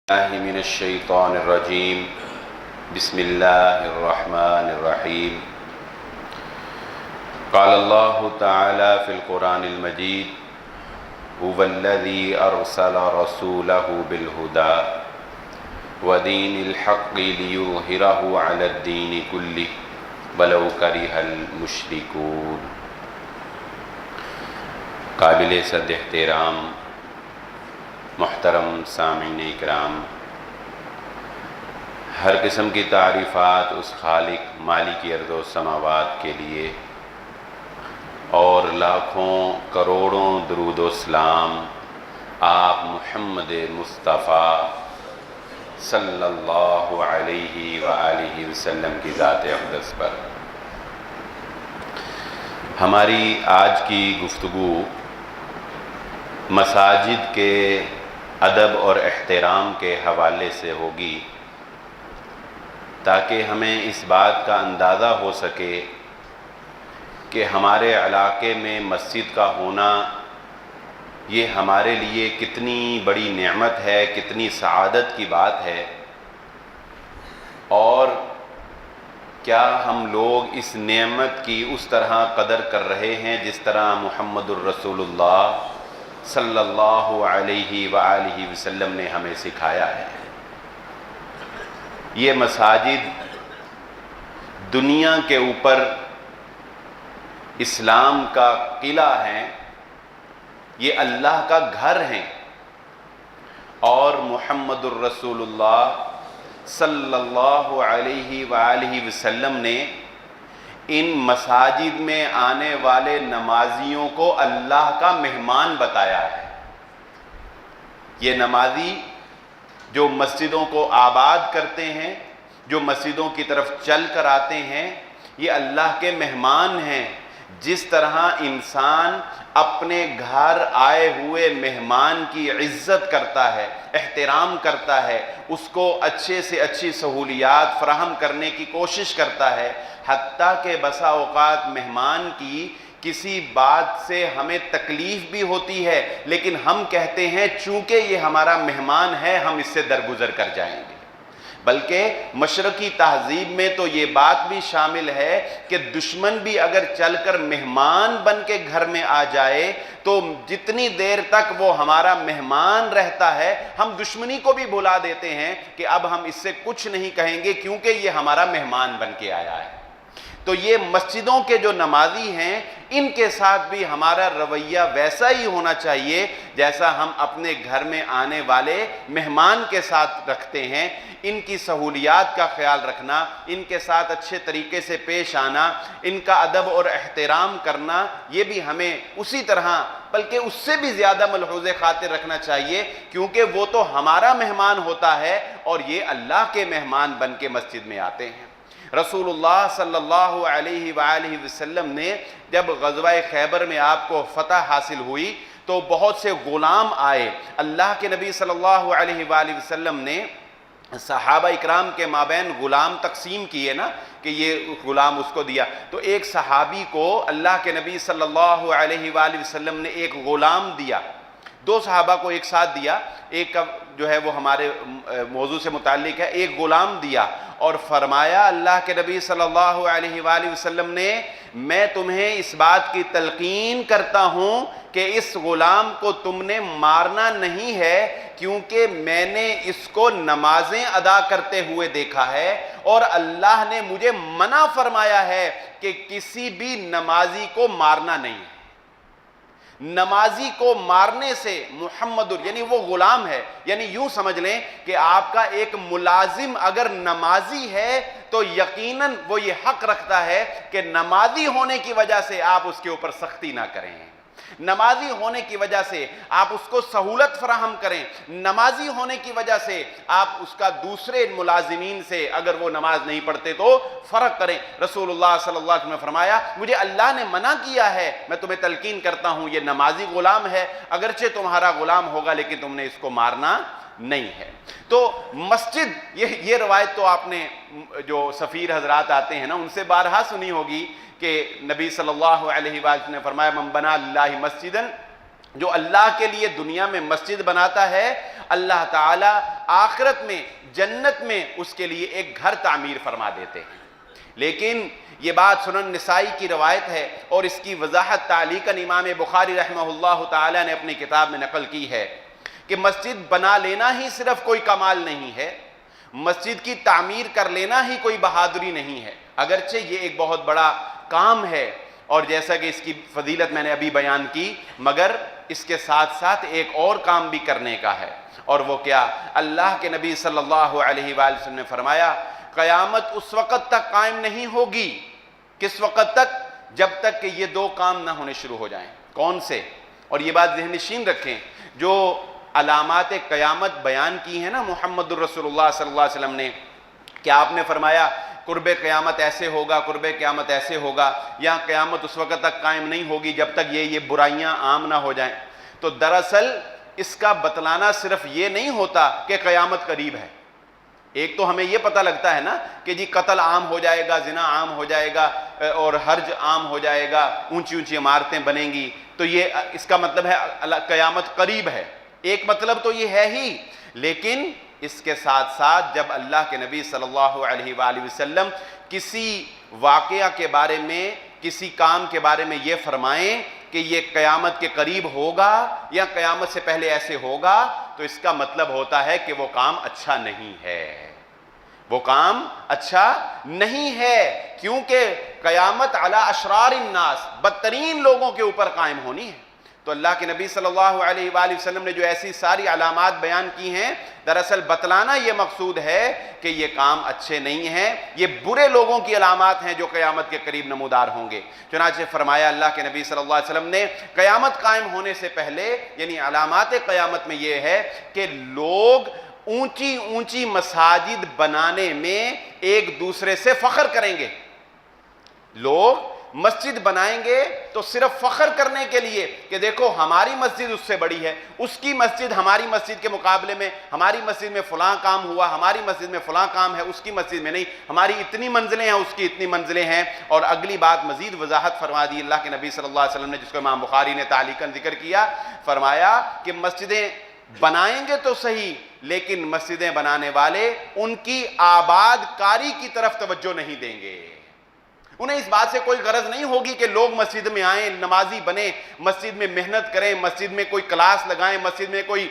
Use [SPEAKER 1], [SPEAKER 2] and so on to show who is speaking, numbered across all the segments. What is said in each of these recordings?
[SPEAKER 1] الله من الشيطان الرجيم بسم الله الرحمن الرحيم قال الله تعالى في القرآن المجيد هو الذي أرسل رسوله بالهدى ودين الحق ليظهره على الدين كله ولو كره المشركون۔ قابل صد احترام محترم سامعین اکرام، ہر قسم کی تعریفات اس خالق مالک ارض و سماوات کے لیے، اور لاکھوں کروڑوں درود و سلام آپ محمد مصطفیٰ صلی اللہ علیہ وآلہ وسلم کی ذات اقدس پر۔ ہماری آج کی گفتگو مساجد کے ادب اور احترام کے حوالے سے ہوگی، تاکہ ہمیں اس بات کا اندازہ ہو سکے کہ ہمارے علاقے میں مسجد کا ہونا یہ ہمارے لیے کتنی بڑی نعمت ہے، کتنی سعادت کی بات ہے، اور کیا ہم لوگ اس نعمت کی اس طرح قدر کر رہے ہیں جس طرح محمد الرسول اللہ صلی اللہ علیہ وآلہ وسلم نے ہمیں سکھایا ہے۔ یہ مساجد دنیا کے اوپر اسلام کا قلعہ ہیں، یہ اللہ کا گھر ہیں، اور محمد الرسول اللہ صلی اللہ علیہ وآلہ وسلم نے ان مساجد میں آنے والے نمازیوں کو اللہ کا مہمان بتایا ہے۔ یہ نمازی جو مسجدوں کو آباد کرتے ہیں، جو مسجدوں کی طرف چل کر آتے ہیں، یہ اللہ کے مہمان ہیں۔ جس طرح انسان اپنے گھر آئے ہوئے مہمان کی عزت کرتا ہے، احترام کرتا ہے، اس کو اچھے سے اچھی سہولیات فراہم کرنے کی کوشش کرتا ہے، حتیٰ کہ بسا اوقات مہمان کی کسی بات سے ہمیں تکلیف بھی ہوتی ہے، لیکن ہم کہتے ہیں چونکہ یہ ہمارا مہمان ہے ہم اس سے درگزر کر جائیں گے۔ بلکہ مشرقی تہذیب میں تو یہ بات بھی شامل ہے کہ دشمن بھی اگر چل کر مہمان بن کے گھر میں آ جائے تو جتنی دیر تک وہ ہمارا مہمان رہتا ہے ہم دشمنی کو بھی بھلا دیتے ہیں کہ اب ہم اس سے کچھ نہیں کہیں گے کیونکہ یہ ہمارا مہمان بن کے آیا ہے۔ تو یہ مسجدوں کے جو نمازی ہیں ان کے ساتھ بھی ہمارا رویہ ویسا ہی ہونا چاہیے جیسا ہم اپنے گھر میں آنے والے مہمان کے ساتھ رکھتے ہیں۔ ان کی سہولیات کا خیال رکھنا، ان کے ساتھ اچھے طریقے سے پیش آنا، ان کا ادب اور احترام کرنا، یہ بھی ہمیں اسی طرح بلکہ اس سے بھی زیادہ ملحوظ خاطر رکھنا چاہیے، کیونکہ وہ تو ہمارا مہمان ہوتا ہے اور یہ اللہ کے مہمان بن کے مسجد میں آتے ہیں۔ رسول اللہ صلی اللہ علیہ وآلہ وسلم نے جب غزوہ خیبر میں آپ کو فتح حاصل ہوئی تو بہت سے غلام آئے۔ اللہ کے نبی صلی اللہ علیہ وآلہ وسلم نے صحابہ اکرام کے مابین غلام تقسیم کیے نا، کہ یہ غلام اس کو دیا، تو ایک صحابی کو اللہ کے نبی صلی اللہ علیہ وآلہ وسلم نے ایک غلام دیا، دو صحابہ کو ایک ساتھ دیا، ایک کا جو ہے وہ ہمارے موضوع سے متعلق ہے، ایک غلام دیا اور فرمایا اللہ کے نبی صلی اللہ علیہ وآلہ وسلم نے میں تمہیں اس بات کی تلقین کرتا ہوں کہ اس غلام کو تم نے مارنا نہیں ہے، کیونکہ میں نے اس کو نمازیں ادا کرتے ہوئے دیکھا ہے اور اللہ نے مجھے منع فرمایا ہے کہ کسی بھی نمازی کو مارنا نہیں ہے۔ نمازی کو مارنے سے محمد یعنی وہ غلام ہے، یعنی یوں سمجھ لیں کہ آپ کا ایک ملازم اگر نمازی ہے تو یقیناً وہ یہ حق رکھتا ہے کہ نمازی ہونے کی وجہ سے آپ اس کے اوپر سختی نہ کریں، نمازی ہونے کی وجہ سے آپ اس کو سہولت فراہم کریں، نمازی ہونے کی وجہ سے آپ اس کا دوسرے ملازمین سے اگر وہ نماز نہیں پڑھتے تو فرق کریں۔ رسول اللہ صلی اللہ علیہ وسلم نے فرمایا مجھے اللہ نے منع کیا ہے، میں تمہیں تلقین کرتا ہوں یہ نمازی غلام ہے، اگرچہ تمہارا غلام ہوگا لیکن تم نے اس کو مارنا نہیں ہے۔ تو مسجد یہ روایت تو آپ نے جو سفیر حضرات آتے ہیں نا ان سے بارہا سنی ہوگی کہ نبی صلی اللہ علیہ وآلہ نے فرمایا من بنا للہ مسجدا جو اللہ کے لیے دنیا میں مسجد بناتا ہے اللہ تعالیٰ آخرت میں جنت میں اس کے لیے ایک گھر تعمیر فرما دیتے ہیں۔ لیکن یہ بات سنن نسائی کی روایت ہے اور اس کی وضاحت تعلیقاً امام بخاری رحمہ اللہ تعالیٰ نے اپنی کتاب میں نقل کی ہے کہ مسجد بنا لینا ہی صرف کوئی کمال نہیں ہے، مسجد کی تعمیر کر لینا ہی کوئی بہادری نہیں ہے، اگرچہ یہ ایک بہت بڑا کام ہے اور جیسا کہ اس کی فضیلت میں نے ابھی بیان کی، مگر اس کے ساتھ ساتھ ایک اور کام بھی کرنے کا ہے، اور وہ کیا؟ اللہ کے نبی صلی اللہ علیہ وآلہ وسلم نے فرمایا قیامت اس وقت تک قائم نہیں ہوگی، کس وقت تک؟ جب تک کہ یہ دو کام نہ ہونے شروع ہو جائیں۔ کون سے؟ اور یہ بات ذہن نشین رکھیں، جو علامات قیامت بیان کی ہیں نا محمد الرسول اللہ صلی اللہ علیہ وسلم نے، کہ آپ نے فرمایا قرب قیامت ایسے ہوگا، قرب قیامت ایسے ہوگا، یا قیامت اس وقت تک قائم نہیں ہوگی جب تک یہ برائیاں عام نہ ہو جائیں، تو دراصل اس کا بتلانا صرف یہ نہیں ہوتا کہ قیامت قریب ہے۔ ایک تو ہمیں یہ پتہ لگتا ہے نا کہ جی قتل عام ہو جائے گا، زنا عام ہو جائے گا اور حرج عام ہو جائے گا، اونچی اونچی عمارتیں بنیں گی، تو یہ اس کا مطلب ہے قیامت قریب ہے، ایک مطلب تو یہ ہے ہی۔ لیکن اس کے ساتھ ساتھ جب اللہ کے نبی صلی اللہ علیہ وآلہ وسلم کسی واقعہ کے بارے میں، کسی کام کے بارے میں یہ فرمائیں کہ یہ قیامت کے قریب ہوگا یا قیامت سے پہلے ایسے ہوگا، تو اس کا مطلب ہوتا ہے کہ وہ کام اچھا نہیں ہے، وہ کام اچھا نہیں ہے، کیونکہ قیامت علی اشرار الناس، بدترین لوگوں کے اوپر قائم ہونی ہے۔ تو اللہ کے نبی صلی اللہ علیہ وآلہ وسلم نے جو ایسی ساری علامات بیان کی ہیں، دراصل بتلانا یہ مقصود ہے کہ یہ کام اچھے نہیں ہیں، یہ برے لوگوں کی علامات ہیں جو قیامت کے قریب نمودار ہوں گے۔ چنانچہ فرمایا اللہ کے نبی صلی اللہ علیہ وسلم نے قیامت قائم ہونے سے پہلے، یعنی علامات قیامت میں یہ ہے کہ لوگ اونچی اونچی مساجد بنانے میں ایک دوسرے سے فخر کریں گے۔ لوگ مسجد بنائیں گے تو صرف فخر کرنے کے لیے کہ دیکھو ہماری مسجد اس سے بڑی ہے، اس کی مسجد ہماری مسجد کے مقابلے میں، ہماری مسجد میں فلاں کام ہوا، ہماری مسجد میں فلاں کام ہے، اس کی مسجد میں نہیں، ہماری اتنی منزلیں ہیں، اس کی اتنی منزلیں ہیں۔ اور اگلی بات مزید وضاحت فرما دی اللہ کے نبی صلی اللہ علیہ وسلم نے، جس کو امام بخاری نے تعلیقاً ذکر کیا، فرمایا کہ مسجدیں بنائیں گے تو صحیح، لیکن مسجدیں بنانے والے ان کی آباد کاری کی طرف توجہ نہیں دیں گے۔ انہیں اس بات سے کوئی غرض نہیں ہوگی کہ لوگ مسجد میں آئیں، نمازی بنیں، مسجد میں محنت کریں، مسجد میں کوئی کلاس لگائیں، مسجد میں کوئی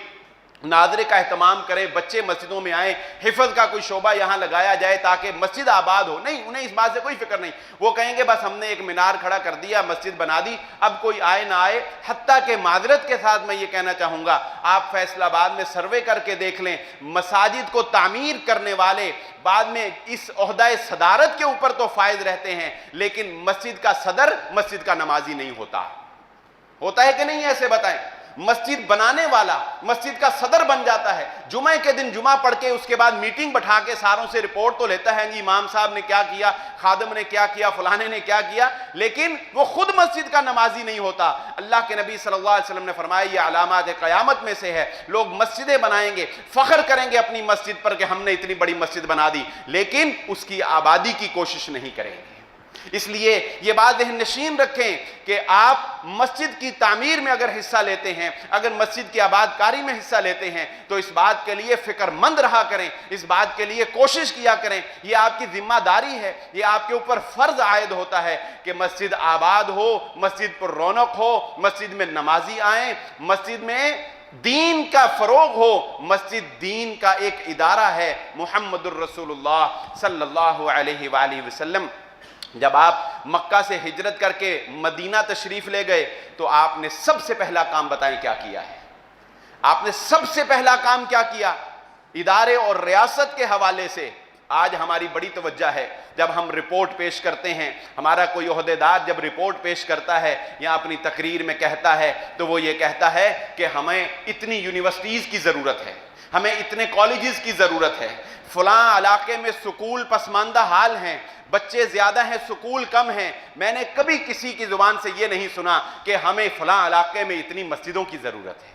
[SPEAKER 1] ناظرے کا اہتمام کریں، بچے مسجدوں میں آئیں، حفظ کا کوئی شعبہ یہاں لگایا جائے تاکہ مسجد آباد ہو۔ نہیں، انہیں اس بات سے کوئی فکر نہیں۔ وہ کہیں گے بس ہم نے ایک مینار کھڑا کر دیا، مسجد بنا دی، اب کوئی آئے نہ آئے۔ حتیٰ کہ معذرت کے ساتھ میں یہ کہنا چاہوں گا، آپ فیصل آباد میں سروے کر کے دیکھ لیں، مساجد کو تعمیر کرنے والے بعد میں اس عہدہ صدارت کے اوپر تو فائز رہتے ہیں، لیکن مسجد کا صدر مسجد کا نمازی نہیں ہوتا۔ ہوتا ہے کہ نہیں؟ ایسے بتائیں۔ مسجد بنانے والا مسجد کا صدر بن جاتا ہے، جمعہ کے دن جمعہ پڑھ کے اس کے بعد میٹنگ بٹھا کے ساروں سے رپورٹ تو لیتا ہے، جی امام صاحب نے کیا کیا، خادم نے کیا کیا، فلانے نے کیا کیا، لیکن وہ خود مسجد کا نمازی نہیں ہوتا۔ اللہ کے نبی صلی اللہ علیہ وسلم نے فرمایا یہ علامات قیامت میں سے ہے، لوگ مسجدیں بنائیں گے، فخر کریں گے اپنی مسجد پر کہ ہم نے اتنی بڑی مسجد بنا دی، لیکن اس کی آبادی کی کوشش نہیں کریں گے۔ اس لیے یہ بات ذہن نشین رکھیں کہ آپ مسجد کی تعمیر میں اگر حصہ لیتے ہیں، اگر مسجد کی آباد کاری میں حصہ لیتے ہیں، تو اس بات کے لیے فکر مند رہا کریں، اس بات کے لیے کوشش کیا کریں۔ یہ آپ کی ذمہ داری ہے، یہ آپ کے اوپر فرض عائد ہوتا ہے کہ مسجد آباد ہو، مسجد پر رونق ہو، مسجد میں نمازی آئیں، مسجد میں دین کا فروغ ہو۔ مسجد دین کا ایک ادارہ ہے۔ محمد الرسول اللہ صلی اللہ علیہ وآلہ وسلم جب آپ مکہ سے ہجرت کر کے مدینہ تشریف لے گئے تو آپ نے سب سے پہلا کام بتائیں کیا کیا ہے؟ آپ نے سب سے پہلا کام کیا کیا؟ ادارے اور ریاست کے حوالے سے آج ہماری بڑی توجہ ہے، جب ہم رپورٹ پیش کرتے ہیں، ہمارا کوئی عہدیدار جب رپورٹ پیش کرتا ہے یا اپنی تقریر میں کہتا ہے تو وہ یہ کہتا ہے کہ ہمیں اتنی یونیورسٹیز کی ضرورت ہے، ہمیں اتنے کالجز کی ضرورت ہے، فلاں علاقے میں سکول پسماندہ حال ہیں، بچے زیادہ ہیں، سکول کم ہیں۔ میں نے کبھی کسی کی زبان سے یہ نہیں سنا کہ ہمیں فلاں علاقے میں اتنی مسجدوں کی ضرورت ہے،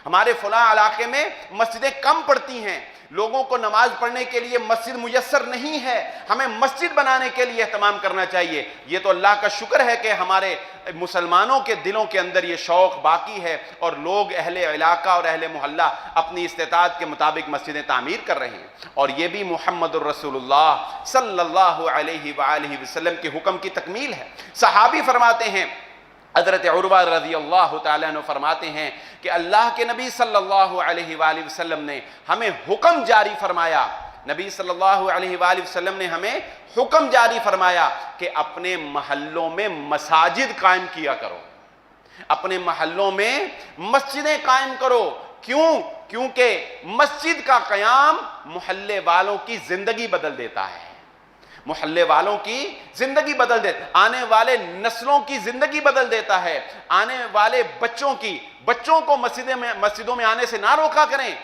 [SPEAKER 1] ہمارے فلاں علاقے میں مسجدیں کم پڑتی ہیں۔ لوگوں کو نماز پڑھنے کے لیے مسجد میسر نہیں ہے، ہمیں مسجد بنانے کے لیے اہتمام کرنا چاہیے۔ یہ تو اللہ کا شکر ہے کہ ہمارے مسلمانوں کے دلوں کے اندر یہ شوق باقی ہے، اور لوگ اہل علاقہ اور اہل محلہ اپنی استطاعت کے مطابق مسجدیں تعمیر کر رہے ہیں، اور یہ بھی محمد الرسول اللہ صلی اللہ علیہ وآلہ وسلم کے حکم کی تکمیل ہے۔ صحابی فرماتے ہیں، حضرت عروہ رضی اللہ تعالیٰ عنہ فرماتے ہیں کہ اللہ کے نبی صلی اللہ علیہ وآلہ وسلم نے ہمیں حکم جاری فرمایا، نبی صلی اللہ علیہ وآلہ وسلم نے ہمیں حکم جاری فرمایا کہ اپنے محلوں میں مساجد قائم کیا کرو، اپنے محلوں میں مسجدیں قائم کرو۔ کیوں؟ کیونکہ مسجد کا قیام محلے والوں کی زندگی بدل دیتا ہے، محلے والوں کی زندگی بدل دیتا ہے، آنے والے نسلوں کی زندگی بدل دیتا ہے، آنے والے بچوں کو مسجدوں میں آنے سے نہ روکا کریں،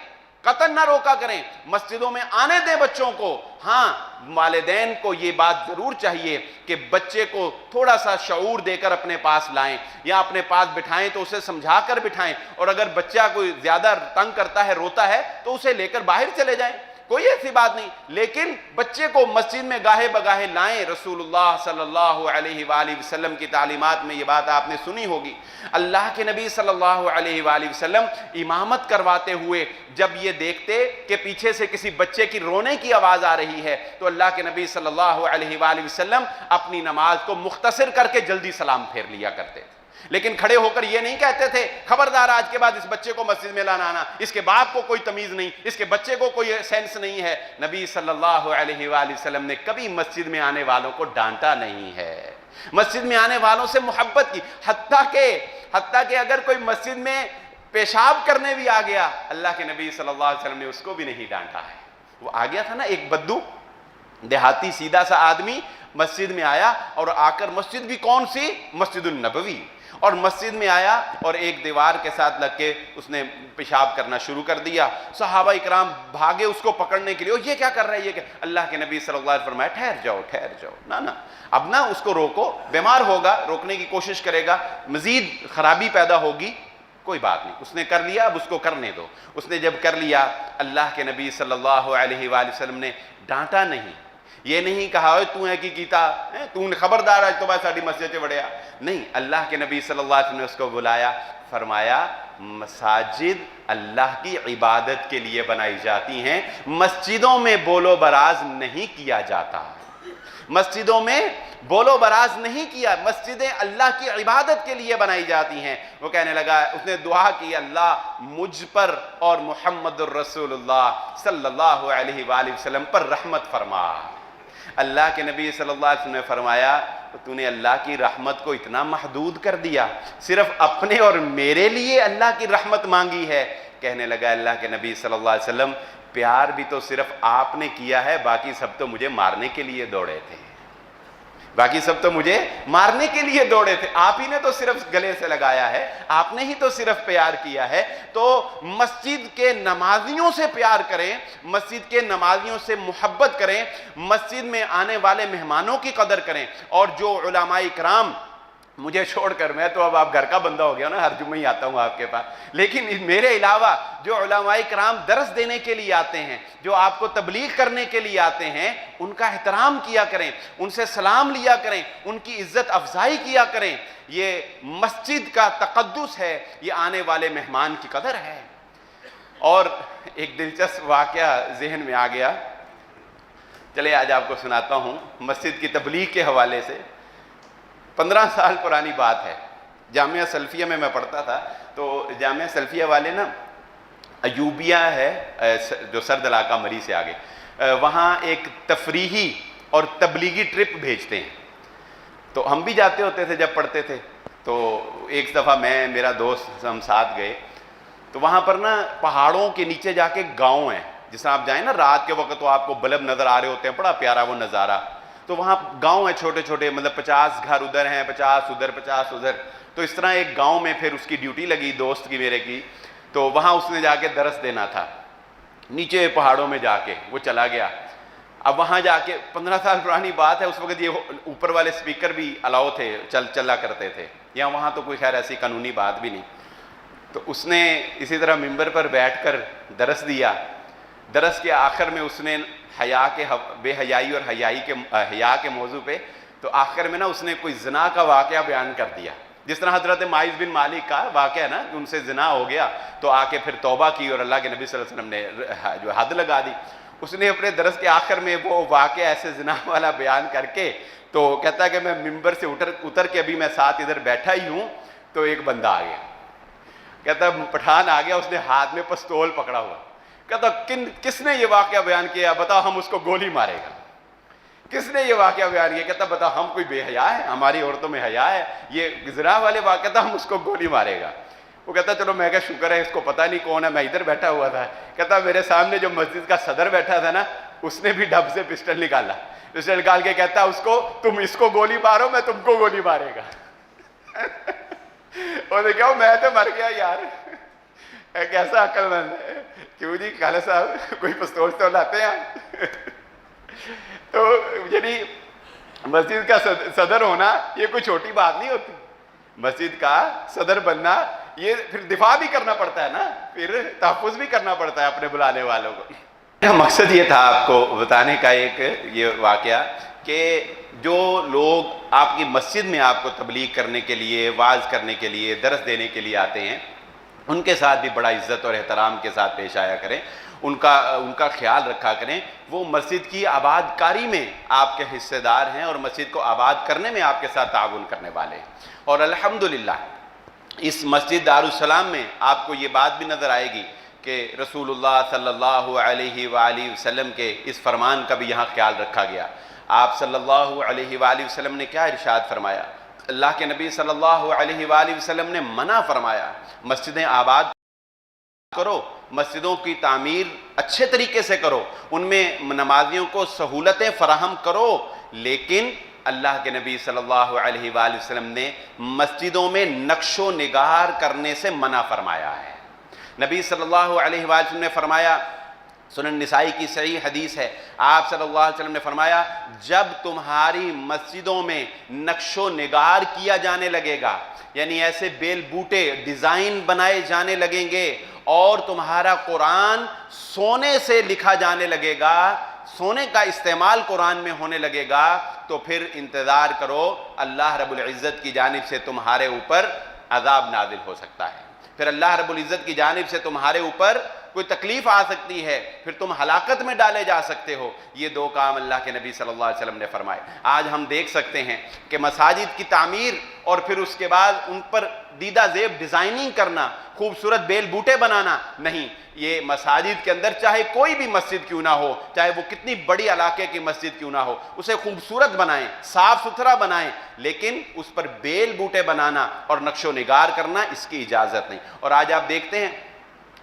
[SPEAKER 1] قطعاً نہ روکا کریں، مسجدوں میں آنے دیں بچوں کو۔ ہاں، والدین کو یہ بات ضرور چاہیے کہ بچے کو تھوڑا سا شعور دے کر اپنے پاس لائیں، یا اپنے پاس بٹھائیں تو اسے سمجھا کر بٹھائیں، اور اگر بچہ کوئی زیادہ تنگ کرتا ہے، روتا ہے، تو اسے لے کر باہر چلے جائیں، کوئی ایسی بات نہیں، لیکن بچے کو مسجد میں گاہے بگاہے لائیں۔ رسول اللہ صلی اللہ علیہ وآلہ وسلم کی تعلیمات میں یہ بات آپ نے سنی ہوگی، اللہ کے نبی صلی اللہ علیہ وآلہ وسلم امامت کرواتے ہوئے جب یہ دیکھتے کہ پیچھے سے کسی بچے کی رونے کی آواز آ رہی ہے، تو اللہ کے نبی صلی اللہ علیہ وآلہ وسلم اپنی نماز کو مختصر کر کے جلدی سلام پھیر لیا کرتے تھے، لیکن کھڑے ہو کر یہ نہیں کہتے تھے خبردار آج کے بعد اس بچے کو مسجد میں لانا آنا، اس کے باپ کو کوئی تمیز نہیں، اس کے بچے کو کوئی سینس نہیں ہے۔ نبی صلی اللہ علیہ وآلہ وسلم نے کبھی مسجد میں آنے والوں کو ڈانٹا نہیں ہے، مسجد میں آنے والوں سے محبت کی، حتیٰ کہ اگر کوئی مسجد میں پیشاب کرنے بھی آ گیا، اللہ کے نبی صلی اللہ علیہ وسلم نے اس کو بھی نہیں ڈانٹا ہے۔ وہ آ گیا تھا نا ایک بدو دیہاتی سیدھا سا آدمی مسجد میں آیا، اور آ کر مسجد بھی کون سی؟ مسجد النبوی، اور مسجد میں آیا اور ایک دیوار کے ساتھ لگ کے اس نے پیشاب کرنا شروع کر دیا۔ صحابہ اکرام بھاگے اس کو پکڑنے کے لیے، یہ کیا کر رہا ہے، یہ کیا؟ اللہ کے نبی صلی اللہ علیہ وسلم فرمایا ٹھہر جاؤ، نہ اب نہ اس کو روکو، بیمار ہوگا، روکنے کی کوشش کرے گا، مزید خرابی پیدا ہوگی، کوئی بات نہیں، اس نے کر لیا، اب اس کو کرنے دو۔ اس نے جب کر لیا، اللہ کے نبی صلی اللہ علیہ وآلہ وسلم نے ڈانٹا نہیں، یہ نہیں کہا تو ہے کی کیتا تو نے خبردار آج تو بعد ساڑھی مسجد سے بڑھیا، نہیں، اللہ کے نبی صلی اللہ علیہ وسلم نے اس کو بلایا، فرمایا مساجد اللہ کی عبادت کے لیے بنائی جاتی ہیں، مسجدوں میں بولو براز نہیں کیا جاتا، مسجدوں میں بولو براز نہیں کیا، مسجدیں اللہ کی عبادت کے لیے بنائی جاتی ہیں۔ وہ کہنے لگا، اس نے دعا کی، اللہ مجھ پر اور محمد الرسول اللہ صلی اللہ علیہ وآلہ وسلم پر رحمت فرما۔ اللہ کے نبی صلی اللہ علیہ وسلم نے فرمایا تو نے اللہ کی رحمت کو اتنا محدود کر دیا، صرف اپنے اور میرے لیے اللہ کی رحمت مانگی ہے۔ کہنے لگا اللہ کے نبی صلی اللہ علیہ وسلم پیار بھی تو صرف آپ نے کیا ہے، باقی سب تو مجھے مارنے کے لیے دوڑے تھے، باقی سب تو مجھے مارنے کے لیے دوڑے تھے، آپ ہی نے تو صرف گلے سے لگایا ہے، آپ نے ہی تو صرف پیار کیا ہے۔ تو مسجد کے نمازیوں سے پیار کریں، مسجد کے نمازیوں سے محبت کریں، مسجد میں آنے والے مہمانوں کی قدر کریں، اور جو علماء اکرام مجھے چھوڑ کر، میں تو اب آپ گھر کا بندہ ہو گیا نا، ہر جمعہ ہی آتا ہوں آپ کے پاس، لیکن میرے علاوہ جو علماء کرام درس دینے کے لیے آتے ہیں، جو آپ کو تبلیغ کرنے کے لیے آتے ہیں، ان کا احترام کیا کریں، ان سے سلام لیا کریں، ان کی عزت افزائی کیا کریں، یہ مسجد کا تقدس ہے، یہ آنے والے مہمان کی قدر ہے۔ اور ایک دلچسپ واقعہ ذہن میں آ گیا، چلے آج آپ کو سناتا ہوں، مسجد کی تبلیغ کے حوالے سے۔ 15 سال پرانی بات ہے، جامعہ سلفیہ میں پڑھتا تھا، تو جامعہ سلفیہ والے نا ایوبیہ ہے جو سرد علاقہ مری سے آگے، وہاں ایک تفریحی اور تبلیغی ٹرپ بھیجتے ہیں، تو ہم بھی جاتے ہوتے تھے جب پڑھتے تھے۔ تو ایک دفعہ میں میرا دوست ہم ساتھ گئے، تو وہاں پر نا پہاڑوں کے نیچے جا کے گاؤں ہیں، جس طرح آپ جائیں نا رات کے وقت تو آپ کو بلب نظر آ رہے ہوتے ہیں، بڑا پیارا وہ نظارہ، تو وہاں گاؤں ہیں چھوٹے چھوٹے، مطلب 50 گھر ادھر ہیں، 50 ادھر 50 ادھر، تو اس طرح ایک گاؤں میں پھر اس کی ڈیوٹی لگی دوست کی میرے کی، تو وہاں اس نے جا کے درس دینا تھا، نیچے پہاڑوں میں جا کے وہ چلا گیا۔ اب وہاں جا کے 15 سال پرانی بات ہے، اس وقت یہ اوپر والے سپیکر بھی الاؤ تھے، چلا کرتے تھے، یا وہاں تو کوئی خیر ایسی قانونی بات بھی نہیں۔ تو اس نے اسی طرح ممبر پر بیٹھ کر درس دیا، درس کے آخر میں اس نے حیا کے بے حیائی اور حیا کے موضوع پہ تو آخر میں نا اس نے کوئی زنا کا واقعہ بیان کر دیا، جس طرح حضرت معاذ بن مالک کا واقعہ نا کہ ان سے زنا ہو گیا تو آ کے پھر توبہ کی اور اللہ کے نبی صلی اللہ علیہ وسلم نے جو حد لگا دی. اس نے اپنے درس کے آخر میں وہ واقعہ ایسے زنا والا بیان کر کے تو کہتا ہے کہ میں ممبر سے اتر کے ابھی میں ساتھ ادھر بیٹھا ہی ہوں تو ایک بندہ آ گیا. کہتا ہے پٹھان آ گیا، اس نے ہاتھ میں پستول پکڑا ہوا. کہتا کس نے یہ واقعہ بیان کیا؟ بتاؤ ہم اس کو گولی مارے گا. کس نے یہ واقعہ بیان کیا؟ کہتا بتاؤ ہم کوئی بے حیا ہے؟ ہماری عورتوں میں حیا ہے؟ یہ زنا والے واقعہ تھا، ہم اس کو گولی مارے گا. وہ کہتا چلو میں کہا شکر ہے اس کو پتہ نہیں کون ہے، میں ادھر بیٹھا ہوا تھا. کہتا میرے سامنے جو مسجد کا صدر بیٹھا تھا نا اس نے بھی ڈب سے پسٹل نکالا. پسٹل نکال کے کہتا اس کو تم اس کو گولی مارو میں تم کو گولی مارے گا. اور کہا میں تو مر گیا یار. کیسا عقل مند ہے. کیوں جی خالد صاحب کوئی پستول تو لاتے ہیں؟ تو یعنی مسجد کا صدر ہونا یہ کوئی چھوٹی بات نہیں ہوتی. مسجد کا صدر بننا یہ پھر دفاع بھی کرنا پڑتا ہے نا، پھر تحفظ بھی کرنا پڑتا ہے اپنے بلانے والوں کو. مقصد یہ تھا آپ کو بتانے کا ایک یہ واقعہ کہ جو لوگ آپ کی مسجد میں آپ کو تبلیغ کرنے کے لیے، واعظ کرنے کے لیے، درس دینے کے لیے آتے ہیں ان کے ساتھ بھی بڑا عزت اور احترام کے ساتھ پیش آیا کریں، ان کا خیال رکھا کریں. وہ مسجد کی آباد کاری میں آپ کے حصے دار ہیں اور مسجد کو آباد کرنے میں آپ کے ساتھ تعاون کرنے والے ہیں. اور الحمدللہ اس مسجد دارالسلام میں آپ کو یہ بات بھی نظر آئے گی کہ رسول اللہ صلی اللہ علیہ وآلہ وسلم کے اس فرمان کا بھی یہاں خیال رکھا گیا. آپ صلی اللہ علیہ وآلہ وسلم نے کیا ارشاد فرمایا؟ اللہ کے نبی صلی اللہ علیہ وآلہ وسلم نے منع فرمایا مسجدیں آباد کرو، مسجدوں کی تعمیر اچھے طریقے سے کرو، ان میں نمازیوں کو سہولتیں فراہم کرو، لیکن اللہ کے نبی صلی اللہ علیہ وآلہ وسلم نے مسجدوں میں نقش و نگار کرنے سے منع فرمایا ہے. نبی صلی اللہ علیہ وآلہ وسلم نے فرمایا، سنن نسائی کی صحیح حدیث ہے، آپ صلی اللہ علیہ وسلم نے فرمایا جب تمہاری مسجدوں میں نقش و نگار کیا جانے لگے گا، یعنی ایسے بیل بوٹے ڈیزائن بنائے جانے لگیں گے اور تمہارا قرآن سونے سے لکھا جانے لگے گا، سونے کا استعمال قرآن میں ہونے لگے گا، تو پھر انتظار کرو اللہ رب العزت کی جانب سے تمہارے اوپر عذاب نازل ہو سکتا ہے. پھر اللہ رب العزت کی جانب سے تمہارے اوپر کوئی تکلیف آ سکتی ہے، پھر تم ہلاکت میں ڈالے جا سکتے ہو. یہ دو کام اللہ کے نبی صلی اللہ علیہ وسلم نے فرمائے. آج ہم دیکھ سکتے ہیں کہ مساجد کی تعمیر اور پھر اس کے بعد ان پر دیدہ زیب ڈیزائننگ کرنا، خوبصورت بیل بوٹے بنانا نہیں. یہ مساجد کے اندر چاہے کوئی بھی مسجد کیوں نہ ہو، چاہے وہ کتنی بڑی علاقے کی مسجد کیوں نہ ہو، اسے خوبصورت بنائیں، صاف ستھرا بنائیں، لیکن اس پر بیل بوٹے بنانا اور نقش و نگار کرنا اس کی اجازت نہیں. اور آج آپ دیکھتے ہیں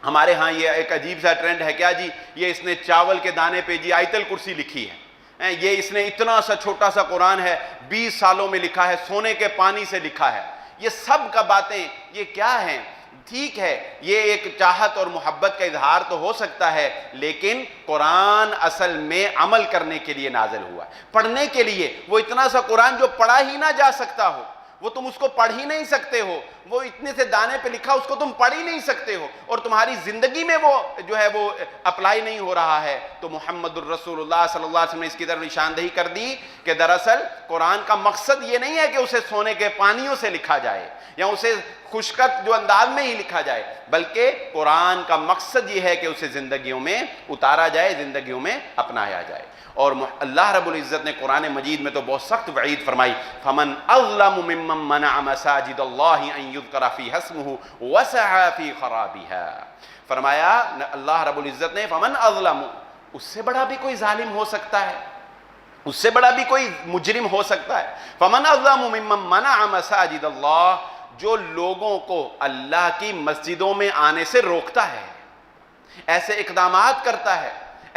[SPEAKER 1] ہمارے ہاں یہ ایک عجیب سا ٹرینڈ ہے، کیا جی یہ اس نے چاول کے دانے پہ جی آیت الکرسی لکھی ہے، یہ اس نے اتنا سا چھوٹا سا قرآن ہے 20 سالوں میں لکھا ہے، سونے کے پانی سے لکھا ہے. یہ سب کا باتیں یہ کیا ہیں؟ ٹھیک ہے یہ ایک چاہت اور محبت کا اظہار تو ہو سکتا ہے، لیکن قرآن اصل میں عمل کرنے کے لیے نازل ہوا ہے، پڑھنے کے لیے. وہ اتنا سا قرآن جو پڑھا ہی نہ جا سکتا ہو، وہ تم اس کو پڑھ ہی نہیں سکتے ہو، وہ اتنے سے دانے پہ لکھا اس کو تم پڑھ ہی نہیں سکتے ہو، اور تمہاری زندگی میں وہ جو ہے وہ اپلائی نہیں ہو رہا ہے، تو محمد الرسول اللہ صلی اللہ علیہ وسلم نے اس کی طرف نشاندہی کر دی کہ دراصل قرآن کا مقصد یہ نہیں ہے کہ اسے سونے کے پانیوں سے لکھا جائے یا اسے خشکت جو انداز میں ہی لکھا جائے، بلکہ قرآن کا مقصد یہ ہے کہ اسے زندگیوں میں اتارا جائے، زندگیوں میں اپنایا جائے. اور اللہ رب العزت نے قرآن مجید میں تو بہت سخت وعید فرمائی، فمن اظلم ممن منع مساجد اللہ ان یذکر فیہا اسمہ وسعی فی خرابها. فرمایا اللہ رب العزت نے فمن اظلم، اس سے بڑا بھی کوئی ظالم ہو سکتا ہے، اس سے بڑا بھی کوئی مجرم ہو سکتا ہے. فمن اظلم ممن منع مساجد اللہ، جو لوگوں کو اللہ کی مسجدوں میں آنے سے روکتا ہے، ایسے اقدامات کرتا ہے،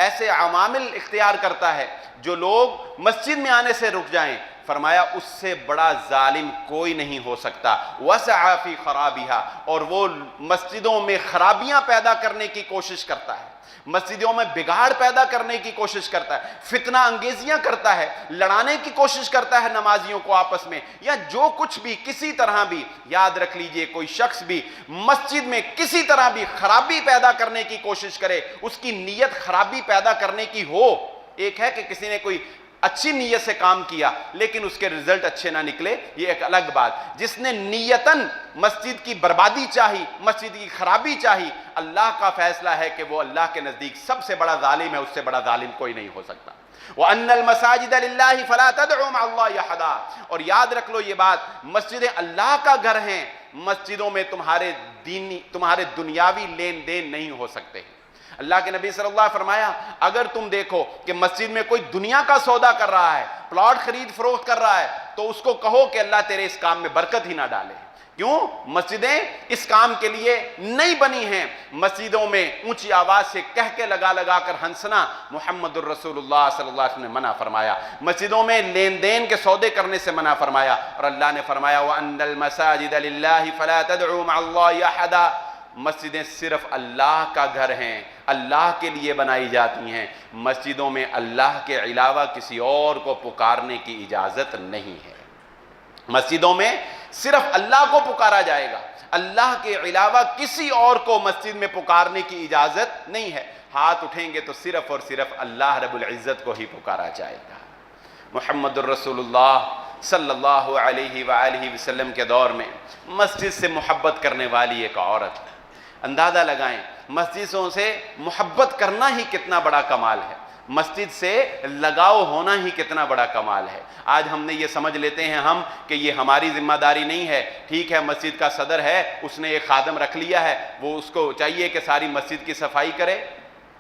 [SPEAKER 1] ایسے عوامل اختیار کرتا ہے جو لوگ مسجد میں آنے سے رک جائیں، فرمایا اس سے بڑا ظالم کوئی نہیں ہو سکتا. وسعی فی خرابها، اور وہ مسجدوں میں خرابیاں پیدا کرنے کی کوشش کرتا ہے، مسجدوں میں بگاڑ پیدا کرنے کی کوشش کرتا ہے، فتنہ انگیزیاں کرتا ہے، لڑانے کی کوشش کرتا ہے نمازیوں کو آپس میں، یا جو کچھ بھی کسی طرح بھی، یاد رکھ لیجئے کوئی شخص بھی مسجد میں کسی طرح بھی خرابی پیدا کرنے کی کوشش کرے، اس کی نیت خرابی پیدا کرنے کی ہو، ایک ہے کہ کسی نے کوئی اچھی نیت سے کام کیا لیکن اس کے رزلٹ اچھے نہ نکلے، یہ ایک الگ بات، جس نے نیتاً مسجد کی بربادی چاہی، مسجد کی خرابی چاہی، اللہ کا فیصلہ ہے کہ وہ اللہ کے نزدیک سب سے بڑا ظالم ہے، اس سے بڑا ظالم کوئی نہیں ہو سکتا۔ وَأَنَّ الْمَسَاجِدَ لِلَّهِ فَلَا تَدْعُوا مَعَ اللَّهِ أَحَدًا، اور یاد رکھ لو یہ بات، مسجدیں اللہ کا گھر ہیں، مسجدوں میں تمہارے دنیاوی لین دین نہیں ہو سکتے۔ اللہ کے نبی صلی اللہ علیہ وسلم فرمایا اگر تم دیکھو کہ مسجد میں کوئی دنیا کا سودا کر رہا ہے، پلاٹ خرید فروخت کر رہا ہے، تو اس کو کہو کہ اللہ تیرے اس کام میں برکت ہی نہ ڈالے۔ کیوں؟ مسجدیں اس کام کے لیے نہیں بنی ہیں۔ مسجدوں میں اونچی آواز سے کہہ کے لگا کر ہنسنا محمد الرسول اللہ صلی اللہ علیہ وسلم نے منع فرمایا، مسجدوں میں لین دین کے سودے کرنے سے منع فرمایا، اور اللہ نے فرمایا وَأَنَّ الْمَسَاجِدَ لِلَّهِ فَلَا تَدْعُوا مَعَ اللَّهِ أَحَدًا، مسجدیں صرف اللہ کا گھر ہیں، اللہ کے لیے بنائی جاتی ہیں، مسجدوں میں اللہ کے علاوہ کسی اور کو پکارنے کی اجازت نہیں ہے۔ مسجدوں میں صرف اللہ کو پکارا جائے گا، اللہ کے علاوہ کسی اور کو مسجد میں پکارنے کی اجازت نہیں ہے۔ ہاتھ اٹھیں گے تو صرف اور صرف اللہ رب العزت کو ہی پکارا جائے گا۔ محمد الرسول اللہ صلی اللہ علیہ وآلہ وسلم کے دور میں مسجد سے محبت کرنے والی ایک عورت، اندازہ لگائیں مسجدوں سے محبت کرنا ہی کتنا بڑا کمال ہے، مسجد سے لگاؤ ہونا ہی کتنا بڑا کمال ہے۔ آج ہم نے یہ سمجھ لیتے ہیں ہم کہ یہ ہماری ذمہ داری نہیں ہے، ٹھیک ہے مسجد کا صدر ہے، اس نے ایک خادم رکھ لیا ہے، وہ اس کو چاہیے کہ ساری مسجد کی صفائی کرے،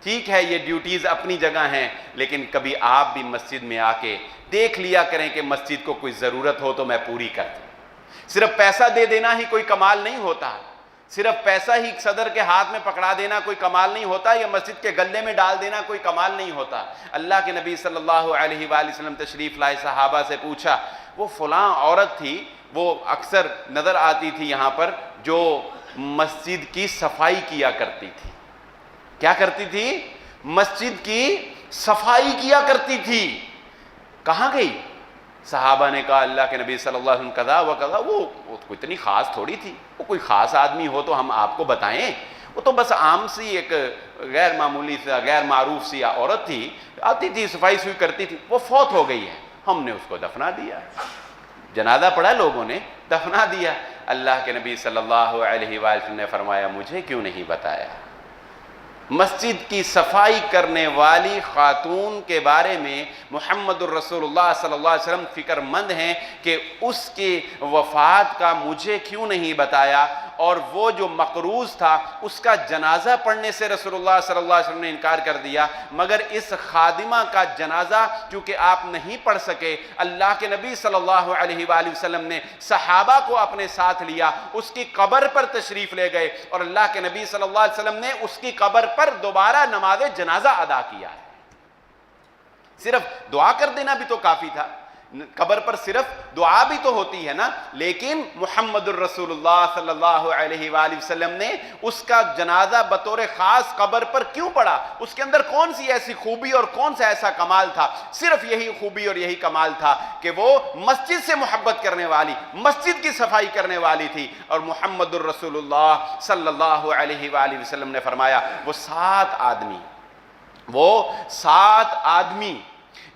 [SPEAKER 1] ٹھیک ہے یہ ڈیوٹیز اپنی جگہ ہیں، لیکن کبھی آپ بھی مسجد میں آ کے دیکھ لیا کریں کہ مسجد کو کوئی ضرورت ہو تو میں پوری کر دوں۔ صرف پیسہ دے دینا ہی کوئی کمال نہیں ہوتا، صرف پیسہ ہی صدر کے ہاتھ میں پکڑا دینا کوئی کمال نہیں ہوتا، یا مسجد کے گلے میں ڈال دینا کوئی کمال نہیں ہوتا۔ اللہ کے نبی صلی اللہ علیہ وآلہ وسلم تشریف لائے، صحابہ سے پوچھا وہ فلاں عورت تھی، وہ اکثر نظر آتی تھی یہاں پر، جو مسجد کی صفائی کیا کرتی تھی۔ کیا کرتی تھی؟ مسجد کی صفائی کیا کرتی تھی۔ کہاں گئی؟ صحابہ نے کہا اللہ کے نبی صلی اللہ علیہ وسلم کذا و کذا، وہ کوئی اتنی خاص تھوڑی تھی، وہ کوئی خاص آدمی ہو تو ہم آپ کو بتائیں، وہ تو بس عام سی ایک غیر معمولی سی غیر معروف سی عورت تھی، آتی تھی صفائی سوئی کرتی تھی، وہ فوت ہو گئی ہے، ہم نے اس کو دفنا دیا، جنازہ پڑھا لوگوں نے، دفنا دیا۔ اللہ کے نبی صلی اللہ علیہ وآلہ وسلم نے فرمایا مجھے کیوں نہیں بتایا؟ مسجد کی صفائی کرنے والی خاتون کے بارے میں محمد الرسول اللہ صلی اللہ علیہ وسلم فکر مند ہیں کہ اس کی وفات کا مجھے کیوں نہیں بتایا، اور وہ جو مقروض تھا اس کا جنازہ پڑھنے سے رسول اللہ صلی اللہ علیہ وسلم نے انکار کر دیا، مگر اس خادمہ کا جنازہ چونکہ آپ نہیں پڑھ سکے، اللہ کے نبی صلی اللہ علیہ وآلہ وسلم نے صحابہ کو اپنے ساتھ لیا، اس کی قبر پر تشریف لے گئے، اور اللہ کے نبی صلی اللہ علیہ وسلم نے اس کی قبر پر دوبارہ نماز جنازہ ادا کیا ہے۔ صرف دعا کر دینا بھی تو کافی تھا، قبر پر صرف دعا بھی تو ہوتی ہے نا، لیکن محمد الرسول اللہ صلی اللہ علیہ وآلہ وسلم نے اس کا جنازہ بطور خاص قبر پر کیوں پڑھا؟ اس کے اندر کون سی ایسی خوبی اور کون سا ایسا کمال تھا؟ صرف یہی خوبی اور یہی کمال تھا کہ وہ مسجد سے محبت کرنے والی، مسجد کی صفائی کرنے والی تھی، اور محمد الرسول اللہ صلی اللہ علیہ وآلہ وسلم نے فرمایا وہ سات آدمی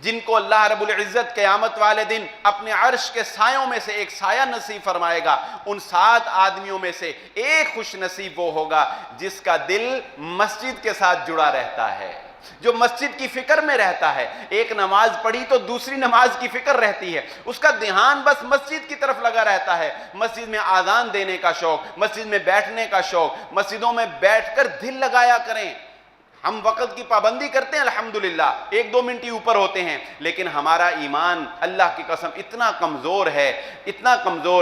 [SPEAKER 1] جن کو اللہ رب العزت قیامت والے دن اپنے عرش کے سایوں میں سے ایک سایہ نصیب فرمائے گا، ان 7 آدمیوں میں سے ایک خوش نصیب وہ ہوگا جس کا دل مسجد کے ساتھ جڑا رہتا ہے، جو مسجد کی فکر میں رہتا ہے۔ ایک نماز پڑھی تو دوسری نماز کی فکر رہتی ہے، اس کا دھیان بس مسجد کی طرف لگا رہتا ہے، مسجد میں آذان دینے کا شوق، مسجد میں بیٹھنے کا شوق، مسجدوں میں بیٹھ کر دل لگایا کریں۔ ہم وقت کی پابندی کرتے ہیں الحمدللہ، 1-2 منٹ ہی اوپر ہوتے ہیں، لیکن ہمارا ایمان اللہ کی قسم اتنا کمزور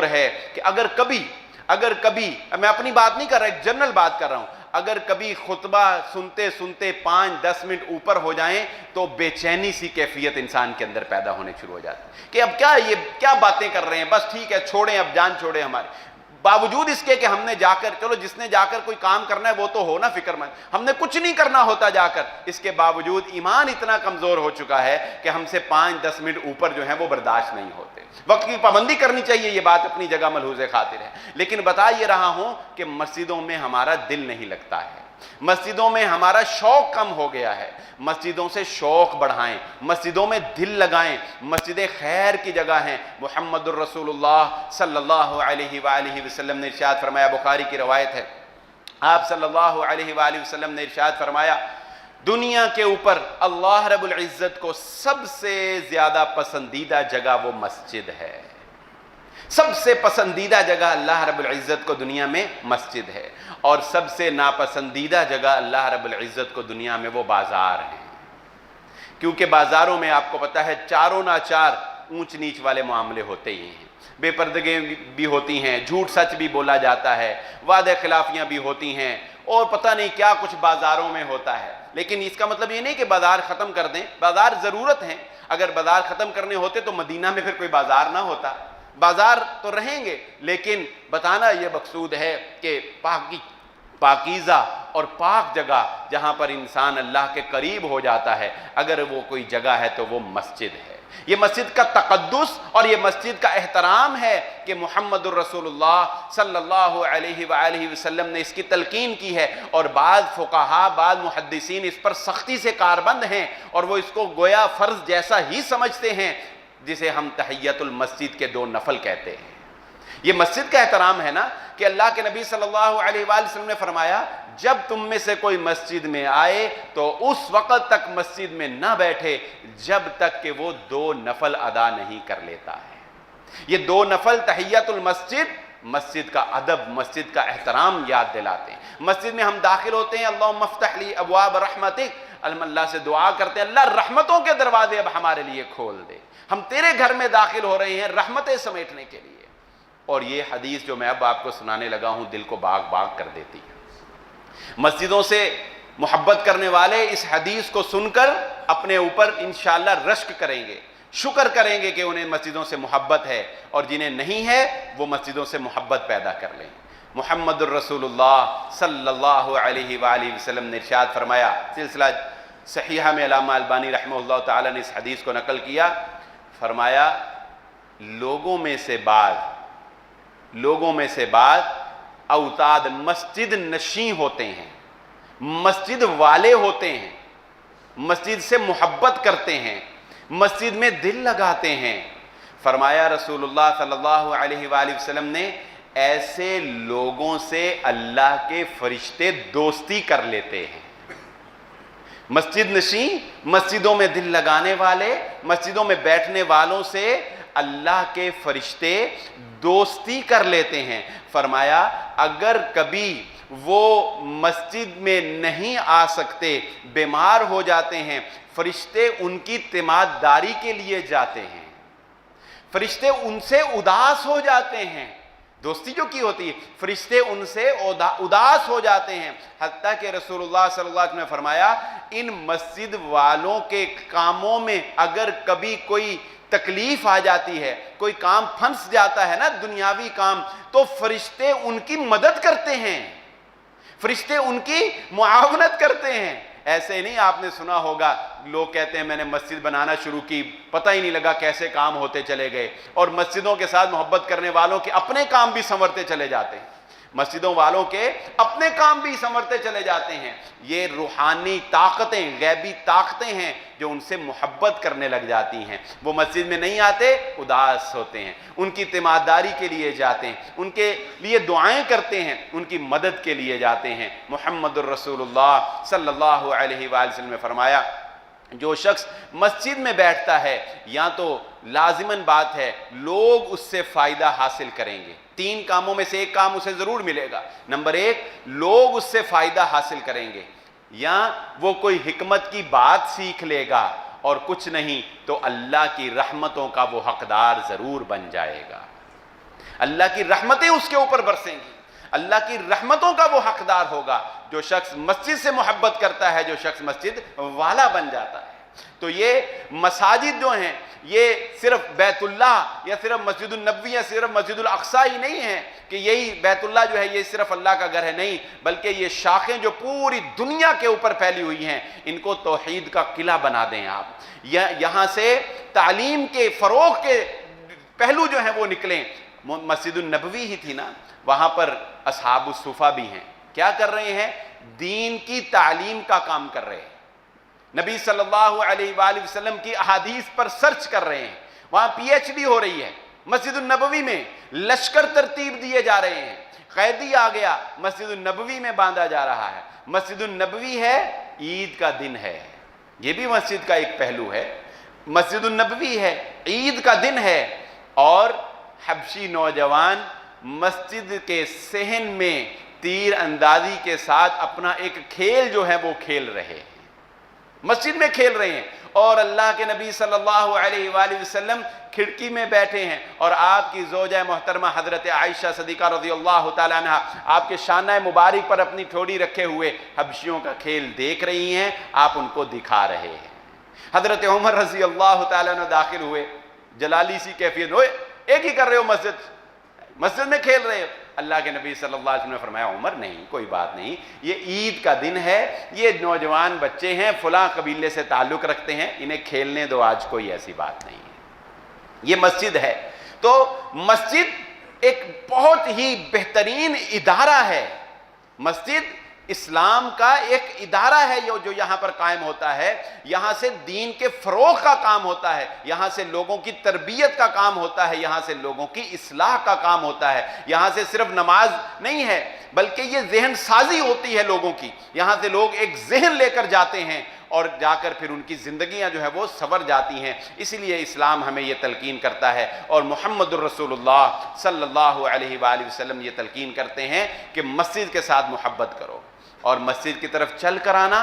[SPEAKER 1] ہے کہ اگر کبھی میں اپنی بات نہیں کر رہا، ایک جنرل بات کر رہا ہوں، اگر کبھی خطبہ سنتے 5-10 منٹ اوپر ہو جائیں تو بے چینی سی کیفیت انسان کے اندر پیدا ہونے شروع ہو جاتی ہے کہ اب کیا باتیں کر رہے ہیں، بس ٹھیک ہے چھوڑیں، اب جان چھوڑیں ہماری، باوجود اس کے کہ ہم نے جا کر، چلو جس نے جا کر کوئی کام کرنا ہے وہ تو ہو نا فکر مند، ہم نے کچھ نہیں کرنا ہوتا جا کر، اس کے باوجود ایمان اتنا کمزور ہو چکا ہے کہ ہم سے 5-10 منٹ اوپر جو ہیں وہ برداشت نہیں ہوتے۔ وقت کی پابندی کرنی چاہیے، یہ بات اپنی جگہ ملحوظ خاطر ہے، لیکن بتا یہ رہا ہوں کہ مسجدوں میں ہمارا دل نہیں لگتا ہے، مسجدوں میں ہمارا شوق کم ہو گیا ہے۔ مسجدوں سے شوق بڑھائیں، مسجدوں میں دل لگائیں، مسجدیں خیر کی جگہ ہیں۔ محمد الرسول اللہ صلی اللہ علیہ وآلہ وسلم نے ارشاد فرمایا، بخاری کی روایت ہے، آپ صلی اللہ علیہ وآلہ وسلم نے ارشاد فرمایا، دنیا کے اوپر اللہ رب العزت کو سب سے زیادہ پسندیدہ جگہ وہ مسجد ہے، سب سے پسندیدہ جگہ اللہ رب العزت کو دنیا میں مسجد ہے، اور سب سے ناپسندیدہ جگہ اللہ رب العزت کو دنیا میں وہ بازار ہیں، کیونکہ بازاروں میں آپ کو پتہ ہے چاروں ناچار اونچ نیچ والے معاملے ہوتے ہی ہیں، بے پردگیاں بھی ہوتی ہیں، جھوٹ سچ بھی بولا جاتا ہے، وعدہ خلافیاں بھی ہوتی ہیں، اور پتہ نہیں کیا کچھ بازاروں میں ہوتا ہے۔ لیکن اس کا مطلب یہ نہیں کہ بازار ختم کر دیں، بازار ضرورت ہیں، اگر بازار ختم کرنے ہوتے تو مدینہ میں پھر کوئی بازار نہ ہوتا، بازار تو رہیں گے، لیکن بتانا یہ مقصود ہے کہ پاکیزہ اور پاک جگہ جہاں پر انسان اللہ کے قریب ہو جاتا ہے، اگر وہ کوئی جگہ ہے تو وہ مسجد ہے۔ یہ مسجد کا تقدس اور یہ مسجد کا احترام ہے کہ محمد الرسول اللہ صلی اللہ علیہ وآلہ وسلم نے اس کی تلقین کی ہے، اور بعض فقہاء، بعض محدثین اس پر سختی سے کاربند ہیں، اور وہ اس کو گویا فرض جیسا ہی سمجھتے ہیں، جسے ہم تحیت المسجد کے 2 نفل کہتے ہیں۔ یہ مسجد کا احترام ہے نا، کہ اللہ کے نبی صلی اللہ علیہ وآلہ وسلم نے فرمایا، جب تم میں سے کوئی مسجد میں آئے تو اس وقت تک مسجد میں نہ بیٹھے جب تک کہ وہ 2 نفل ادا نہیں کر لیتا ہے۔ یہ 2 نفل تحیت المسجد، مسجد کا ادب، مسجد کا احترام یاد دلاتے ہیں۔ مسجد میں ہم داخل ہوتے ہیں، اللہم افتح لی ابواب رحمتک، اللہ سے دعا کرتے ہیں، اللہ رحمتوں کے دروازے اب ہمارے لیے کھول دے، ہم تیرے گھر میں داخل ہو رہے ہیں رحمتیں سمیٹنے کے لیے۔ اور یہ حدیث جو میں اب آپ کو سنانے لگا ہوں دل کو باغ باغ کر دیتی ہے۔ مسجدوں سے محبت کرنے والے اس حدیث کو سن کر اپنے اوپر انشاءاللہ رشک کریں گے، شکر کریں گے کہ انہیں مسجدوں سے محبت ہے، اور جنہیں نہیں ہے وہ مسجدوں سے محبت پیدا کر لیں۔ محمد الرسول اللہ صلی اللہ علیہ وآلہ وسلم نے ارشاد فرمایا، سلسلہ صحیحہ میں علامہ البانی رحمہ اللہ تعالی نے اس حدیث کو نقل کیا، فرمایا لوگوں میں سے بعض اوتاد مسجد نشیں ہوتے ہیں، مسجد والے ہوتے ہیں، مسجد سے محبت کرتے ہیں، مسجد میں دل لگاتے ہیں۔ فرمایا رسول اللہ صلی اللہ علیہ وآلہ وسلم نے، ایسے لوگوں سے اللہ کے فرشتے دوستی کر لیتے ہیں۔ مسجد نشیں، مسجدوں میں دل لگانے والے، مسجدوں میں بیٹھنے والوں سے اللہ کے فرشتے دوستی کر لیتے ہیں۔ فرمایا اگر کبھی وہ مسجد میں نہیں آ سکتے، بیمار ہو جاتے ہیں، فرشتے ان کی تیمارداری کے لیے جاتے ہیں، فرشتے ان سے اداس ہو جاتے ہیں، دوستی جو کی ہوتی ہے، فرشتے ان سے اداس ہو جاتے ہیں، حتیٰ کہ رسول اللہ صلی اللہ علیہ وسلم نے فرمایا ان مسجد والوں کے کاموں میں اگر کبھی کوئی تکلیف آ جاتی ہے، کوئی کام پھنس جاتا ہے نا دنیاوی کام، تو فرشتے ان کی مدد کرتے ہیں، فرشتے ان کی معاونت کرتے ہیں۔ ایسے نہیں آپ نے سنا ہوگا لوگ کہتے ہیں میں نے مسجد بنانا شروع کی، پتہ ہی نہیں لگا کیسے کام ہوتے چلے گئے، اور مسجدوں کے ساتھ محبت کرنے والوں کے اپنے کام بھی سنورتے چلے جاتے ہیں، مسجدوں والوں کے اپنے کام بھی سنورتے چلے جاتے ہیں۔ یہ روحانی طاقتیں، غیبی طاقتیں ہیں جو ان سے محبت کرنے لگ جاتی ہیں۔ وہ مسجد میں نہیں آتے، اداس ہوتے ہیں، ان کی تیمارداری کے لیے جاتے ہیں، ان کے لیے دعائیں کرتے ہیں، ان کی مدد کے لیے جاتے ہیں۔ محمد الرسول اللہ صلی اللہ علیہ وآلہ وسلم نے فرمایا جو شخص مسجد میں بیٹھتا ہے، یا تو لازماً بات ہے لوگ اس سے فائدہ حاصل کریں گے، 3 کاموں میں سے ایک کام اسے ضرور ملے گا۔ نمبر 1، لوگ اس سے فائدہ حاصل کریں گے، یا وہ کوئی حکمت کی بات سیکھ لے گا، اور کچھ نہیں تو اللہ کی رحمتوں کا وہ حقدار ضرور بن جائے گا، اللہ کی رحمتیں اس کے اوپر برسیں گی، اللہ کی رحمتوں کا وہ حقدار ہوگا۔ جو شخص مسجد سے محبت کرتا ہے، جو شخص مسجد والا بن جاتا ہے، تو یہ مساجد جو ہیں یہ صرف بیت اللہ یا صرف مسجد النبوی یا صرف مسجد الاقصی ہی نہیں ہے کہ یہی بیت اللہ جو ہے یہ صرف اللہ کا گھر ہے، نہیں، بلکہ یہ شاخیں جو پوری دنیا کے اوپر پھیلی ہوئی ہیں ان کو توحید کا قلعہ بنا دیں آپ، یہاں سے تعلیم کے فروغ کے پہلو جو ہیں وہ نکلیں۔ مسجد النبوی ہی تھی نا، وہاں پر اصحاب الصفہ بھی ہیں، کیا کر رہے ہیں؟ دین کی تعلیم کا کام کر رہے ہیں، نبی صلی اللہ علیہ وآلہ وسلم کی احادیث پر سرچ کر رہے ہیں، وہاں پی ایچ ڈی ہو رہی ہے، مسجد النبوی میں لشکر ترتیب دیے جا رہے ہیں، قیدی آ گیا مسجد النبوی میں باندھا جا رہا ہے۔ مسجد النبوی ہے، عید کا دن ہے، یہ بھی مسجد کا ایک پہلو ہے، مسجد النبوی ہے، عید کا دن ہے، اور حبشی نوجوان مسجد کے صحن میں تیر اندازی کے ساتھ اپنا ایک کھیل جو ہے وہ کھیل رہے ہیں، مسجد میں کھیل رہے ہیں، اور اللہ کے نبی صلی اللہ علیہ وآلہ وسلم کھڑکی میں بیٹھے ہیں، اور آپ کی زوجہ محترمہ حضرت عائشہ صدیقہ رضی اللہ تعالیٰ عنہ آپ کے شانہ مبارک پر اپنی ٹھوڑی رکھے ہوئے حبشیوں کا کھیل دیکھ رہی ہیں، آپ ان کو دکھا رہے ہیں۔ حضرت عمر رضی اللہ تعالیٰ عنہ داخل ہوئے، جلالی سی کیفیت، ہوئے ایک ہی کر رہے ہو، مسجد میں کھیل رہے ہو۔ اللہ کے نبی صلی اللہ علیہ وسلم نے فرمایا عمر نہیں، کوئی بات نہیں، یہ عید کا دن ہے، یہ نوجوان بچے ہیں، فلاں قبیلے سے تعلق رکھتے ہیں، انہیں کھیلنے دو، آج کوئی ایسی بات نہیں ہے، یہ مسجد ہے۔ تو مسجد ایک بہت ہی بہترین ادارہ ہے، مسجد اسلام کا ایک ادارہ ہے جو یہاں پر قائم ہوتا ہے، یہاں سے دین کے فروغ کا کام ہوتا ہے، یہاں سے لوگوں کی تربیت کا کام ہوتا ہے، یہاں سے لوگوں کی اصلاح کا کام ہوتا ہے، یہاں سے صرف نماز نہیں ہے بلکہ یہ ذہن سازی ہوتی ہے لوگوں کی، یہاں سے لوگ ایک ذہن لے کر جاتے ہیں اور جا کر پھر ان کی زندگیاں جو ہے وہ سنور جاتی ہیں۔ اسی لیے اسلام ہمیں یہ تلقین کرتا ہے، اور محمد الرسول اللہ صلی اللہ علیہ وآلہ وسلم یہ تلقین کرتے ہیں کہ مسجد کے ساتھ محبت کرو اور مسجد کی طرف چل کر آنا۔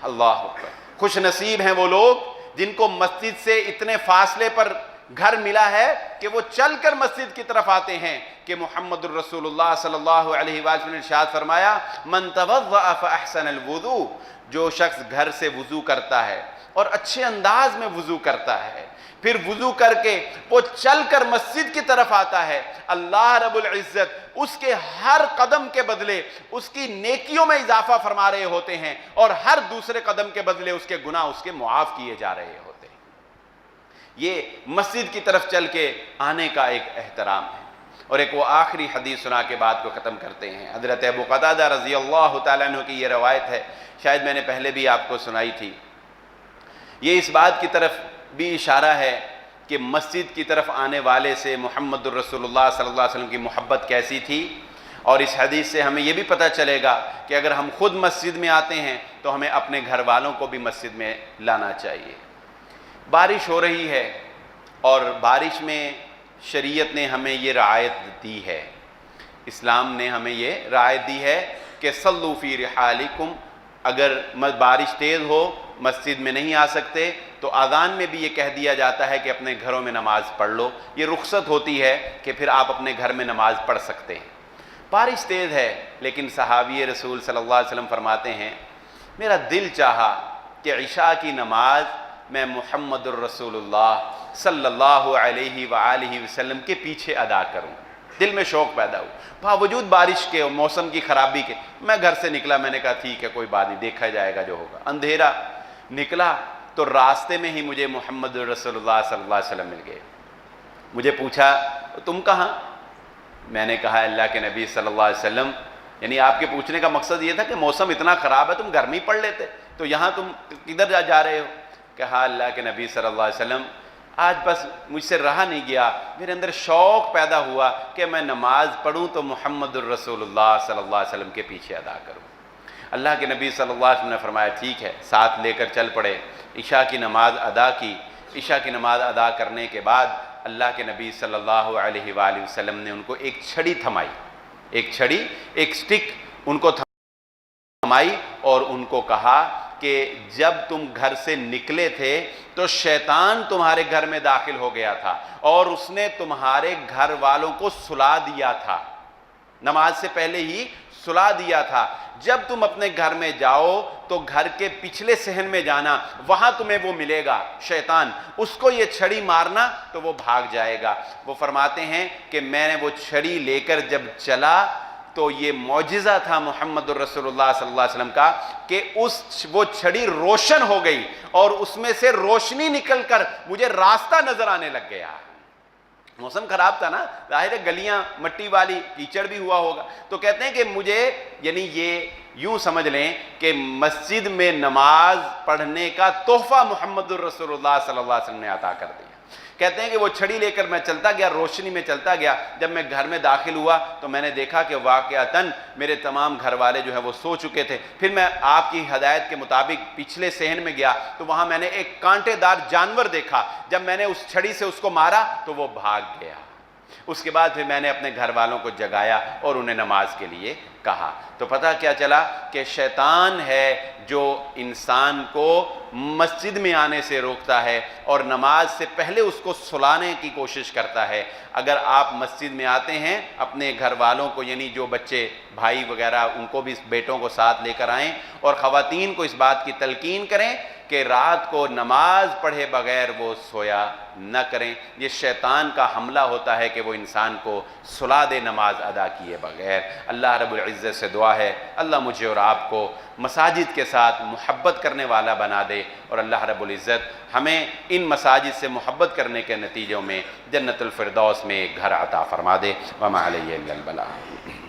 [SPEAKER 1] اللہ اکبر، خوش نصیب ہیں وہ لوگ جن کو مسجد سے اتنے فاصلے پر گھر ملا ہے کہ وہ چل کر مسجد کی طرف آتے ہیں، کہ محمد الرسول اللہ صلی اللہ علیہ وسلم نے ارشاد فرمایا من توضأ فاحسن الوضوء، جو شخص گھر سے وضو کرتا ہے اور اچھے انداز میں وضو کرتا ہے، پھر وضو کر کے وہ چل کر مسجد کی طرف آتا ہے، اللہ رب العزت اس کے ہر قدم کے بدلے اس کی نیکیوں میں اضافہ فرما رہے ہوتے ہیں، اور ہر دوسرے قدم کے بدلے اس کے گناہ اس کے معاف کیے جا رہے ہوتے ہیں۔ یہ مسجد کی طرف چل کے آنے کا ایک احترام ہے۔ اور ایک وہ آخری حدیث سنا کے بات کو ختم کرتے ہیں۔ حضرت ابو قتادہ رضی اللہ تعالیٰ عنہ کی یہ روایت ہے، شاید میں نے پہلے بھی آپ کو سنائی تھی، یہ اس بات کی طرف بھی اشارہ ہے کہ مسجد کی طرف آنے والے سے محمد الرسول اللہ صلی اللہ علیہ وسلم کی محبت کیسی تھی، اور اس حدیث سے ہمیں یہ بھی پتہ چلے گا کہ اگر ہم خود مسجد میں آتے ہیں تو ہمیں اپنے گھر والوں کو بھی مسجد میں لانا چاہیے۔ بارش ہو رہی ہے، اور بارش میں شریعت نے ہمیں یہ رعایت دی ہے، اسلام نے ہمیں یہ رعایت دی ہے کہ صلوا فی رحالکم، اگر بارش تیز ہو مسجد میں نہیں آ سکتے تو اذان میں بھی یہ کہہ دیا جاتا ہے کہ اپنے گھروں میں نماز پڑھ لو، یہ رخصت ہوتی ہے کہ پھر آپ اپنے گھر میں نماز پڑھ سکتے ہیں۔ بارش تیز ہے، لیکن صحابی رسول صلی اللہ علیہ وسلم فرماتے ہیں میرا دل چاہا کہ عشاء کی نماز میں محمد الرسول اللہ صلی اللہ علیہ وآلہ وسلم کے پیچھے ادا کروں، دل میں شوق پیدا ہو، باوجود بارش کے اور موسم کی خرابی کے میں گھر سے نکلا، میں نے کہا ٹھیک ہے کوئی بات نہیں، دیکھا جائے گا جو ہوگا۔ اندھیرا نکلا تو راستے میں ہی مجھے محمد رسول اللہ صلی اللہ علیہ وسلم مل گئے، مجھے پوچھا تم کہاں؟ میں نے کہا اللہ کے نبی صلی اللہ علیہ وسلم، یعنی آپ کے پوچھنے کا مقصد یہ تھا کہ موسم اتنا خراب ہے تم گھر میں ہی پڑھ لیتے، تو یہاں تم کدھر جا رہے ہو؟ کہا اللہ کے نبی صلی اللہ علیہ وسلم آج بس مجھ سے رہا نہیں گیا، میرے اندر شوق پیدا ہوا کہ میں نماز پڑھوں تو محمد الرسول اللہ صلی اللہ علیہ وسلم کے پیچھے ادا کروں۔ اللہ کے نبی صلی اللہ علیہ وسلم نے فرمایا ٹھیک ہے، ساتھ لے کر چل پڑے، عشاء کی نماز ادا کی۔ عشاء کی نماز ادا کرنے کے بعد اللہ کے نبی صلی اللہ علیہ وآلہ وسلم نے ان کو ایک چھڑی تھمائی، ایک چھڑی، ایک سٹک ان کو تھمائی، اور ان کو کہا کہ جب تم گھر سے نکلے تھے تو شیطان تمہارے گھر میں داخل ہو گیا تھا اور اس نے تمہارے گھر والوں کو سلا دیا تھا، نماز سے پہلے ہی سلا دیا تھا جب تم اپنے گھر میں جاؤ تو گھر کے پچھلے صحن میں جانا، وہاں تمہیں وہ ملے گا شیطان، اس کو یہ چھڑی مارنا تو وہ بھاگ جائے گا۔ وہ فرماتے ہیں کہ میں نے وہ چھڑی لے کر جب چلا تو یہ معجزہ تھا محمد الرسول اللہ صلی اللہ علیہ وسلم کا کہ وہ چھڑی روشن ہو گئی اور اس میں سے روشنی نکل کر مجھے راستہ نظر آنے لگ گیا۔ موسم خراب تھا نا، ظاہر ہے گلیاں مٹی والی، کیچڑ بھی ہوا ہوگا، تو کہتے ہیں کہ مجھے، یعنی یہ یوں سمجھ لیں کہ مسجد میں نماز پڑھنے کا تحفہ محمد الرسول اللہ صلی اللہ علیہ وسلم نے عطا کر دیا۔ کہتے ہیں کہ وہ چھڑی لے کر میں چلتا گیا، روشنی میں چلتا گیا، جب میں گھر میں داخل ہوا تو میں نے دیکھا کہ واقعتاً میرے تمام گھر والے جو ہیں وہ سو چکے تھے۔ پھر میں آپ کی ہدایت کے مطابق پچھلے صحن میں گیا تو وہاں میں نے ایک کانٹے دار جانور دیکھا، جب میں نے اس چھڑی سے اس کو مارا تو وہ بھاگ گیا۔ اس کے بعد پھر میں نے اپنے گھر والوں کو جگایا اور انہیں نماز کے لیے کہا۔ تو پتہ کیا چلا کہ شیطان ہے جو انسان کو مسجد میں آنے سے روکتا ہے اور نماز سے پہلے اس کو سلانے کی کوشش کرتا ہے۔ اگر آپ مسجد میں آتے ہیں اپنے گھر والوں کو، یعنی جو بچے بھائی وغیرہ، ان کو بھی بیٹوں کو ساتھ لے کر آئیں اور خواتین کو اس بات کی تلقین کریں کہ رات کو نماز پڑھے بغیر وہ سویا نہ کریں۔ یہ شیطان کا حملہ ہوتا ہے کہ وہ انسان کو سلا دے نماز ادا کیے بغیر۔ اللہ رب العزت سے دعا ہے اللہ مجھے اور آپ کو مساجد کے ساتھ محبت کرنے والا بنا دے، اور اللہ رب العزت ہمیں ان مساجد سے محبت کرنے کے نتیجوں میں جنت الفردوس میں ایک گھر عطا فرما دے۔ وما علیہ الا البلاغ۔